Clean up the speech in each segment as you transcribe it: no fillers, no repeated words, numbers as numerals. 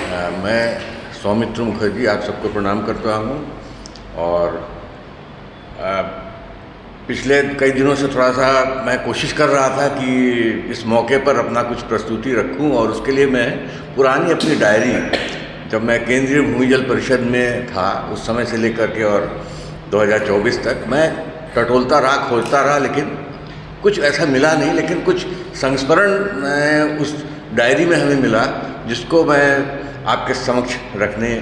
मैं सौमित्र मुखर्जी आप सबको प्रणाम करता हूँ। और पिछले कई दिनों से थोड़ा सा मैं कोशिश कर रहा था कि इस मौके पर अपना कुछ प्रस्तुति रखूं, और उसके लिए मैं पुरानी अपनी डायरी, जब मैं केंद्रीय भूमिजल परिषद में था उस समय से लेकर के और 2024 तक मैं टटोलता रहा, खोजता रहा, लेकिन कुछ ऐसा मिला नहीं। लेकिन कुछ संस्मरण उस डायरी में हमें मिला, जिसको मैं आपके समक्ष रखने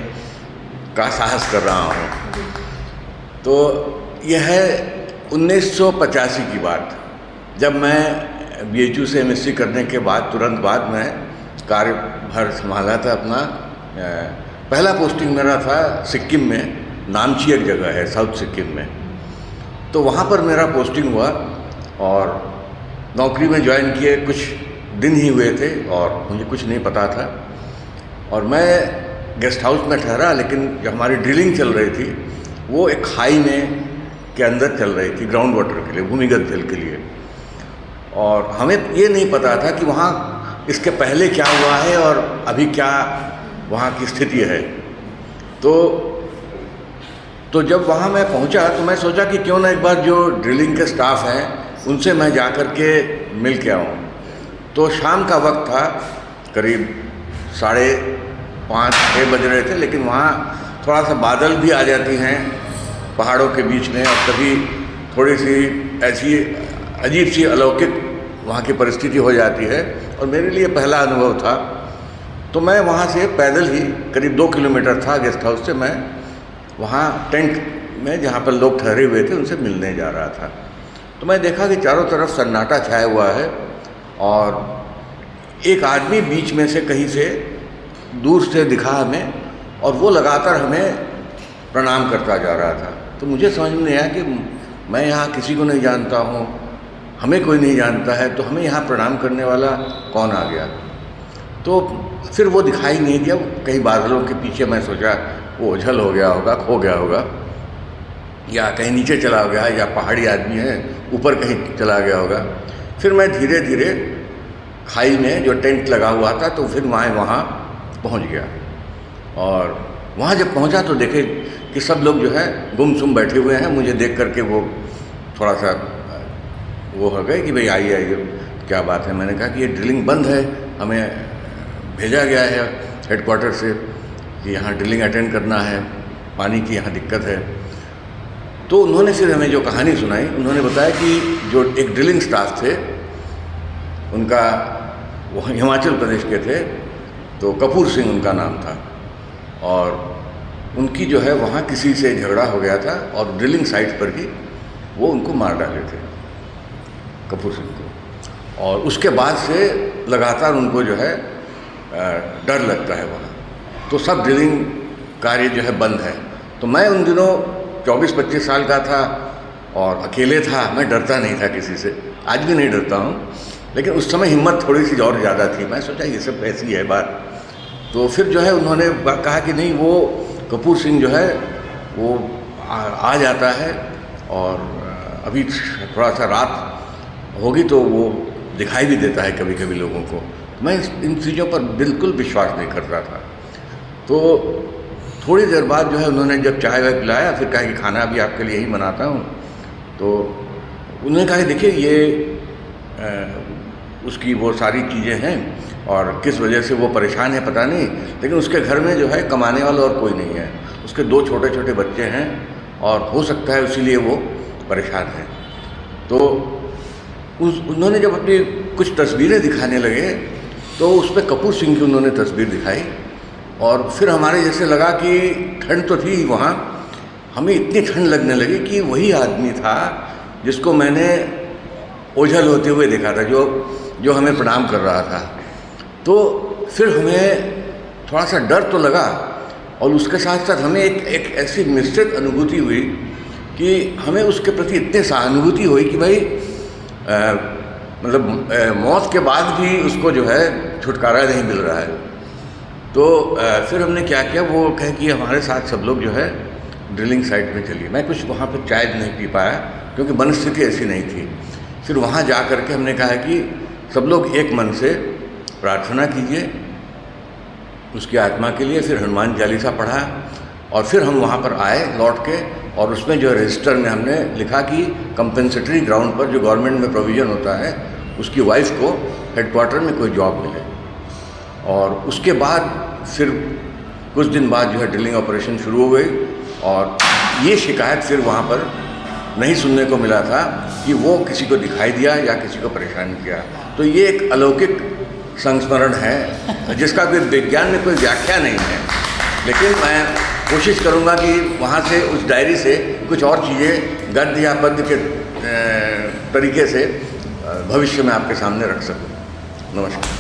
का साहस कर रहा हूँ। तो यह है 1985 की बात, जब मैं BHU से MSc करने के बाद तुरंत बाद मैं कार्यभार संभाला था अपना। पहला पोस्टिंग मेरा था सिक्किम में, नामची एक जगह है साउथ सिक्किम में। तो वहाँ पर मेरा पोस्टिंग हुआ और नौकरी में ज्वाइन किए कुछ दिन ही हुए थे और मुझे कुछ नहीं पता था। और मैं गेस्ट हाउस में ठहरा, लेकिन जब हमारी ड्रिलिंग चल रही थी वो एक खाई में के अंदर चल रही थी, ग्राउंड वाटर के लिए, भूमिगत जल के लिए। और हमें ये नहीं पता था कि वहाँ इसके पहले क्या हुआ है और अभी क्या वहाँ की स्थिति है। तो जब वहाँ मैं पहुँचा तो मैं सोचा कि क्यों ना एक बार जो ड्रिलिंग के स्टाफ हैं उनसे मैं जा कर के मिल के आऊँ। तो शाम का वक्त था, करीब 5:30-6 बज रहे थे, लेकिन वहाँ थोड़ा सा बादल भी आ जाती हैं पहाड़ों के बीच में, और कभी थोड़ी सी ऐसी अजीब सी अलौकिक वहाँ की परिस्थिति हो जाती है। और मेरे लिए पहला अनुभव था। तो मैं वहाँ से पैदल ही, करीब 2 किलोमीटर था गेस्ट हाउस से, मैं वहाँ टेंट में जहाँ पर लोग ठहरे हुए थे उनसे मिलने जा रहा था। तो मैं देखा कि चारों तरफ सन्नाटा छाया हुआ है और एक आदमी बीच में से कहीं से दूर से दिखा हमें, और वो लगातार हमें प्रणाम करता जा रहा था। तो मुझे समझ में नहीं आया कि मैं यहाँ किसी को नहीं जानता हूँ, हमें कोई नहीं जानता है, तो हमें यहाँ प्रणाम करने वाला कौन आ गया। तो फिर वो दिखाई नहीं दिया, कहीं बादलों के पीछे। मैं सोचा वो ओझल हो गया होगा, खो गया होगा, या कहीं नीचे चला गया, या पहाड़ी आदमी है ऊपर कहीं चला गया होगा। फिर मैं धीरे धीरे खाई में जो टेंट लगा हुआ था, तो फिर मैं वहाँ पहुँच गया। और वहाँ जब पहुँचा तो देखे कि सब लोग जो है गुमसुम बैठे हुए हैं। मुझे देख करके वो थोड़ा सा वो हो गए कि भाई आइए आइए, क्या बात है। मैंने कहा कि ये ड्रिलिंग बंद है, हमें भेजा गया है हेडक्वार्टर से कि यहाँ ड्रिलिंग अटेंड करना है, पानी की यहाँ दिक्कत है। तो उन्होंने फिर हमें जो कहानी सुनाई, उन्होंने बताया कि जो एक ड्रिलिंग स्टाफ थे उनका, वो हिमाचल प्रदेश के थे, तो कपूर सिंह उनका नाम था, और उनकी जो है वहाँ किसी से झगड़ा हो गया था और ड्रिलिंग साइट पर ही वो उनको मार डाले थे, कपूर सिंह को। और उसके बाद से लगातार उनको जो है डर लगता है वहाँ, तो सब ड्रिलिंग कार्य जो है बंद है। तो मैं उन दिनों 24-25 साल का था और अकेले था, मैं डरता नहीं था किसी से, आज भी नहीं डरता हूँ, लेकिन उस समय हिम्मत थोड़ी सी और ज़्यादा थी। मैं सोचा ये सब ऐसी है बात। तो फिर जो है उन्होंने कहा कि नहीं, वो कपूर सिंह जो है वो आ जाता है, और अभी थोड़ा सा रात होगी तो वो दिखाई भी देता है कभी कभी लोगों को। मैं इन चीज़ों पर बिल्कुल विश्वास नहीं करता था। तो थोड़ी देर बाद जो है उन्होंने जब चाय वाय पिलाया, फिर कहा कि खाना भी आपके लिए यही बनाता हूँ। तो उन्होंने कहा कि देखिए ये उसकी वो सारी चीज़ें हैं और किस वजह से वो परेशान है पता नहीं, लेकिन उसके घर में जो है कमाने वाला और कोई नहीं है, उसके 2 छोटे छोटे बच्चे हैं और हो सकता है इसीलिए वो परेशान है। तो उन्होंने जब अपनी कुछ तस्वीरें दिखाने लगे तो उस पर कपूर सिंह की उन्होंने तस्वीर दिखाई, और फिर हमारे जैसे लगा कि ठंड तो थी वहाँ, हमें इतनी ठंड लगने लगी कि वही आदमी था जिसको मैंने ओझल होते हुए देखा था, जो हमें प्रणाम कर रहा था। तो फिर हमें थोड़ा सा डर तो लगा, और उसके साथ साथ हमें एक ऐसी मिश्रित अनुभूति हुई कि हमें उसके प्रति इतनी सहानुभूति हुई कि भाई मतलब मौत के बाद भी उसको जो है छुटकारा नहीं मिल रहा है। तो फिर हमने क्या किया, वो कहे कि हमारे साथ सब लोग जो है ड्रिलिंग साइट में चलिए। मैं कुछ वहाँ पर चाय नहीं पी पाया क्योंकि मनस्थिति ऐसी नहीं थी। फिर वहाँ जा कर के हमने कहा कि सब लोग एक मन से प्रार्थना कीजिए उसकी आत्मा के लिए, फिर हनुमान चालीसा पढ़ा और फिर हम वहाँ पर आए लौट के। और उसमें जो रजिस्टर में हमने लिखा कि कंपेंसेटरी ग्राउंड पर जो गवर्नमेंट में प्रोविज़न होता है उसकी वाइफ को हेडक्वार्टर में कोई जॉब मिले। और उसके बाद फिर कुछ दिन बाद जो है ड्रिलिंग ऑपरेशन शुरू हो गई और ये शिकायत फिर वहाँ पर नहीं सुनने को मिला था कि वो किसी को दिखाई दिया या किसी को परेशान किया। तो ये एक अलौकिक संस्मरण है जिसका कोई विज्ञान में कोई व्याख्या नहीं है, लेकिन मैं कोशिश करूँगा कि वहाँ से उस डायरी से कुछ और चीज़ें गद्य या पद्य के तरीके से भविष्य में आपके सामने रख सकूँ। नमस्कार।